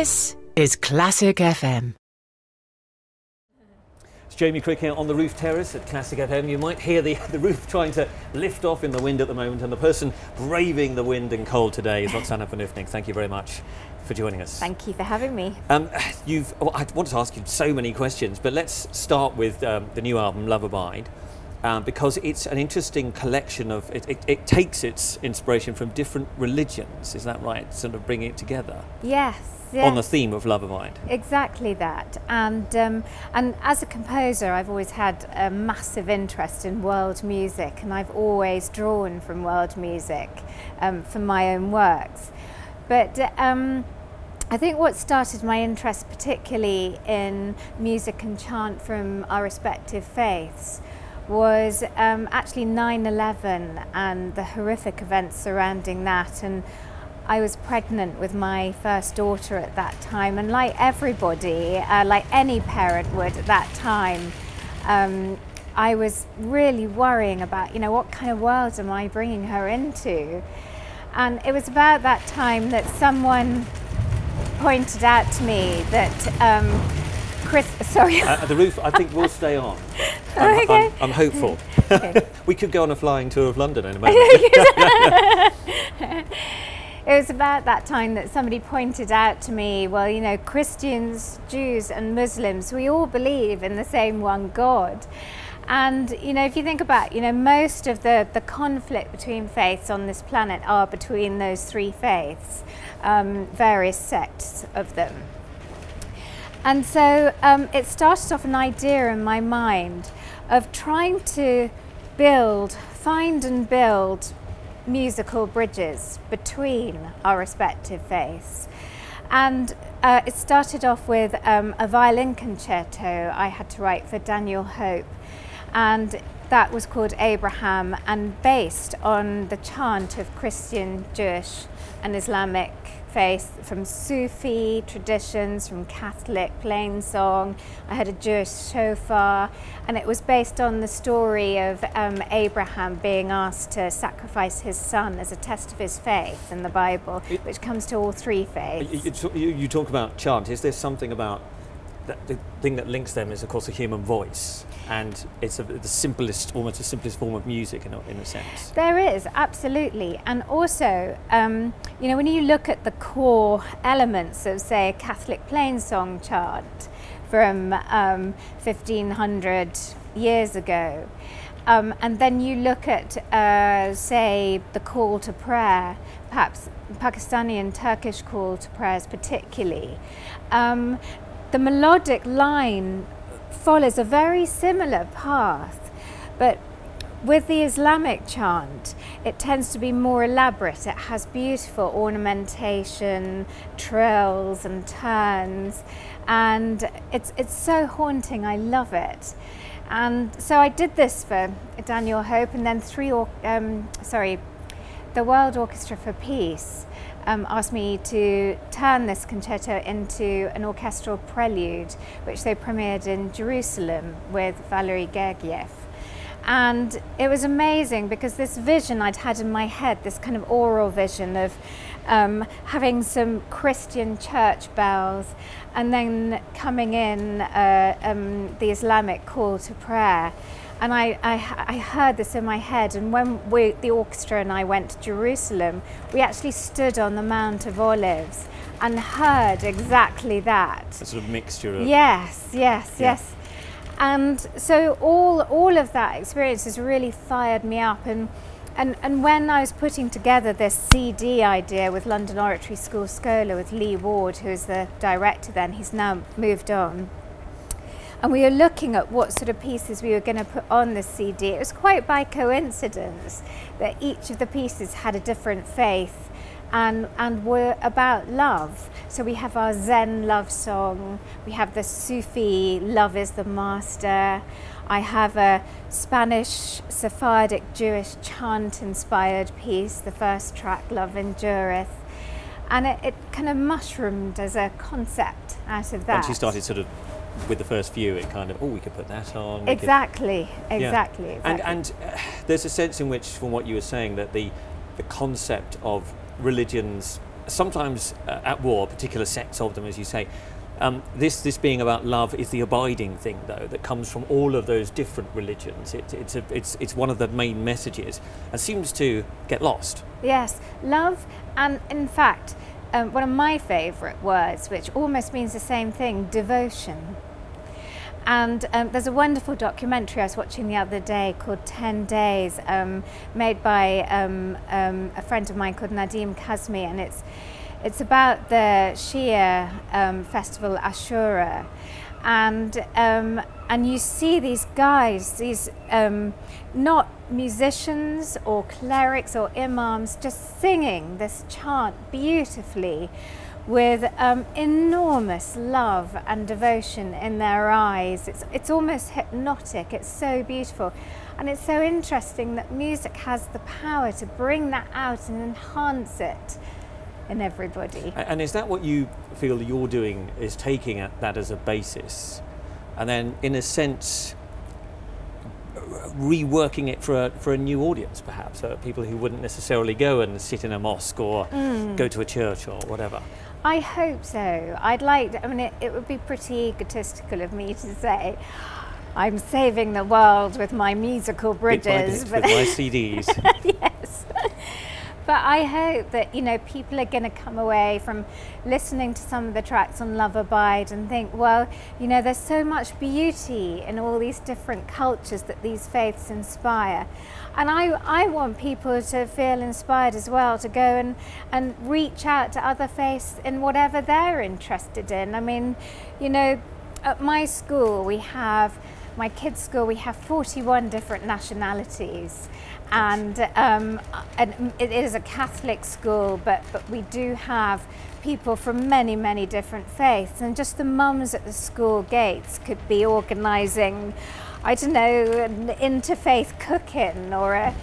This is Classic FM. It's Jamie Crick here on the roof terrace at Classic FM. You might hear the roof trying to lift off in the wind at the moment, and the person braving the wind and cold today is Roxanna Panufnik. Thank you very much for joining us. Thank you for having me. I wanted to ask you so many questions, but let's start with the new album, Love Abide, because it's an interesting collection of, it takes its inspiration from different religions, is that right? Sort of bringing it together. Yes. Yes. On the theme of Love Abide. Exactly that. And as a composer, I've always had a massive interest in world music, and I've always drawn from world music for my own works. But I think what started my interest particularly in music and chant from our respective faiths was actually 9/11 and the horrific events surrounding that. And I was pregnant with my first daughter at that time, and like everybody, like any parent would at that time, I was really worrying about, what kind of world am I bringing her into? And it was about that time that someone pointed out to me that the roof, I think, will stay on. Okay. I'm hopeful. Okay. We could go on a flying tour of London in a moment. It was about that time that somebody pointed out to me, well, Christians, Jews and Muslims, we all believe in the same one God. And, if you think about, most of the conflict between faiths on this planet are between those three faiths, various sects of them. And so it started off an idea in my mind of trying to find and build musical bridges between our respective faiths. And it started off with a violin concerto I had to write for Daniel Hope, and that was called Abraham, and based on the chant of Christian, Jewish and Islamic faith, from Sufi traditions, from Catholic plain song. I had a Jewish shofar, and it was based on the story of Abraham being asked to sacrifice his son as a test of his faith in the Bible, which comes to all three faiths. You talk about chant. Is there something about the thing that links them is, of course, a human voice, and it's the simplest, almost the simplest form of music in a sense. There is, absolutely. And also, when you look at the core elements of, say, a Catholic plain song chant from 1500 years ago, and then you look at, say, the call to prayer, perhaps Pakistani and Turkish call to prayers particularly, the melodic line follows a very similar path, but with the Islamic chant, it tends to be more elaborate. It has beautiful ornamentation, trills and turns, and it's so haunting. I love it. And so I did this for Daniel Hope, and then the World Orchestra for Peace asked me to turn this concerto into an orchestral prelude, which they premiered in Jerusalem with Valery Gergiev. And it was amazing because this vision I'd had in my head, this kind of oral vision of having some Christian church bells, and then coming in the Islamic call to prayer. And I heard this in my head, and when the orchestra and I went to Jerusalem, we actually stood on the Mount of Olives and heard exactly that. A sort of mixture of... Yes. And so all of that experience has really fired me up. And when I was putting together this CD idea with London Oratory School Scholar with Lee Ward, who was the director then, he's now moved on, and we were looking at what sort of pieces we were going to put on the CD. It was quite by coincidence that each of the pieces had a different faith and were about love. So we have our Zen love song, we have the Sufi Love is the Master, I have a Spanish Sephardic Jewish chant inspired piece, the first track, Love Endureth. And it kind of mushroomed as a concept out of that. Once you started sort of with the first few, it kind of, we could put that on. Exactly. And there's a sense in which, from what you were saying, that the concept of religions sometimes at war, particular sects of them, as you say, this being about love is the abiding thing, though, that comes from all of those different religions. It's one of the main messages and seems to get lost. Yes, love, and in fact, one of my favourite words, which almost means the same thing, devotion. And there's a wonderful documentary I was watching the other day called 10 Days, made by a friend of mine called Nadim Kazmi, and it's about the Shia festival Ashura, and you see these guys, these not musicians or clerics or imams, just singing this chant beautifully with enormous love and devotion in their eyes. It's almost hypnotic, it's so beautiful. And it's so interesting that music has the power to bring that out and enhance it in everybody. And is that what you feel you're doing, is taking that as a basis and then in a sense reworking it for a new audience, perhaps, people who wouldn't necessarily go and sit in a mosque or go to a church or whatever? I hope so. I'd like, I mean, it would be pretty egotistical of me to say I'm saving the world with my musical bridges. Bit by bit, with my CDs. Yes. But I hope that, you know, people are going to come away from listening to some of the tracks on Love Abide and think, well, you know, there's so much beauty in all these different cultures that these faiths inspire. And I want people to feel inspired as well, to go and reach out to other faiths in whatever they're interested in. I mean, you know, at my school, my kids' school, we have 41 different nationalities. And it is a Catholic school, but we do have people from many, many different faiths. And just the mums at the school gates could be organising, I don't know, an interfaith cooking or an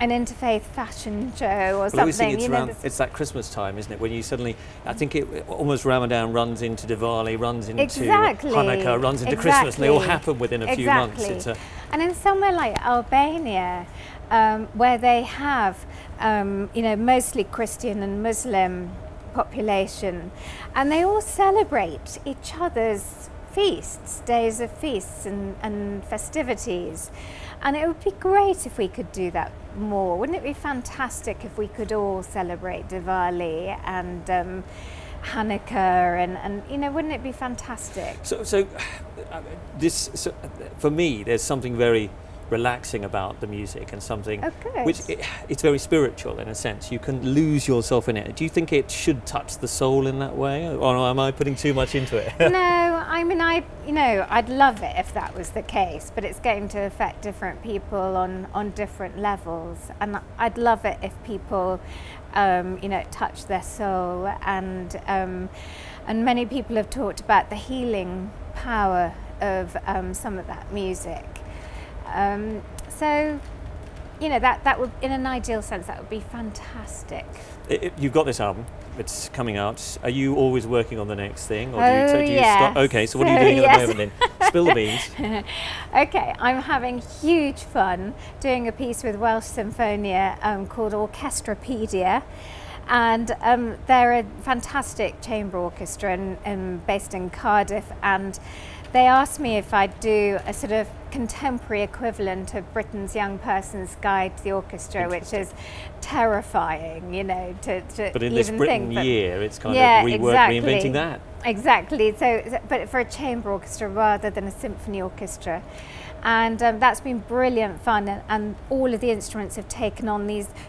interfaith fashion show or something. It's that Christmas time, isn't it? When you suddenly, I think almost Ramadan runs into Diwali, runs into Hanukkah, runs into Christmas, and they all happen within a few months. And in somewhere like Albania, where they have, you know, mostly Christian and Muslim population, and they all celebrate each other's feasts, days of feasts and festivities. And it would be great if we could do that more. Wouldn't it be fantastic if we could all celebrate Diwali and Hanukkah and you know, wouldn't it be fantastic? So for me, there's something very relaxing about the music and something which it's very spiritual in a sense. You can lose yourself in it. Do you think it should touch the soul in that way, or am I putting too much into it? No, I mean, I'd love it if that was the case, but it's going to affect different people on different levels, and I'd love it if people you know, touch their soul, and many people have talked about the healing power of some of that music. So, you know, that would, in an ideal sense, that would be fantastic. You've got this album, it's coming out. Are you always working on the next thing? Or do you yes. Okay, so what are you doing at the moment then? Spill the beans. Okay, I'm having huge fun doing a piece with Welsh Symphonia called Orchestrapedia. And they're a fantastic chamber orchestra based in Cardiff, and they asked me if I'd do a sort of contemporary equivalent of Britain's Young Person's Guide to the Orchestra, which is terrifying, you know, to but in even this Britain think. year, it's kind of reinventing that. Exactly. So, but for a chamber orchestra rather than a symphony orchestra. And that's been brilliant fun, and all of the instruments have taken on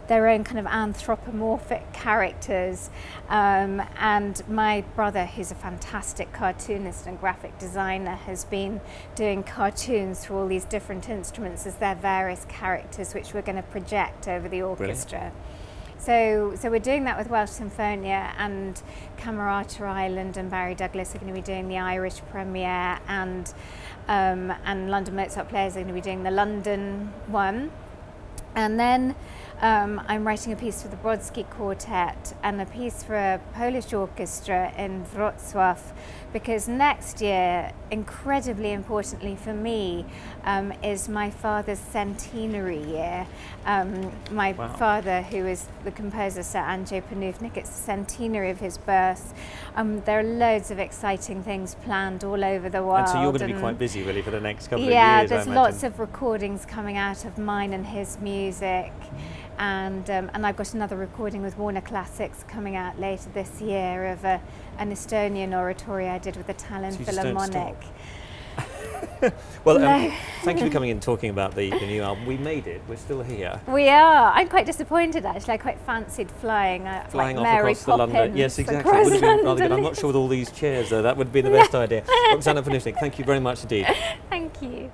their own kind of anthropomorphic characters, and my brother, who's a fantastic cartoonist and graphic designer, has been doing cartoons for all these different instruments as their various characters, which we're going to project over the orchestra. Brilliant. So we're doing that with Welsh Symphonia, and Camerata Ireland and Barry Douglas are going to be doing the Irish premiere, and London Mozart Players are going to be doing the London one. And then I'm writing a piece for the Brodsky Quartet and a piece for a Polish orchestra in Wrocław, because next year, incredibly importantly for me, is my father's centenary year. My father, who is the composer Sir Andrzej Panufnik, it's the centenary of his birth. There are loads of exciting things planned all over the world. And so you're going to be quite busy really for the next couple of years, Yeah, I there's imagine. lots of recordings coming out of mine and his music. And I've got another recording with Warner Classics coming out later this year of an Estonian oratorio I did with the Tallinn So you just don't Philharmonic. Well, thank you for coming in and talking about the new album. We made it. We're still here. We are. I'm quite disappointed actually. I quite fancied flying Flying like off Mary across the London. Poppins Yes, exactly. It across would have been rather good. I'm London. not sure with all these chairs though. That would be the best idea. Roxanna Panufnik, thank you very much indeed. Thank you.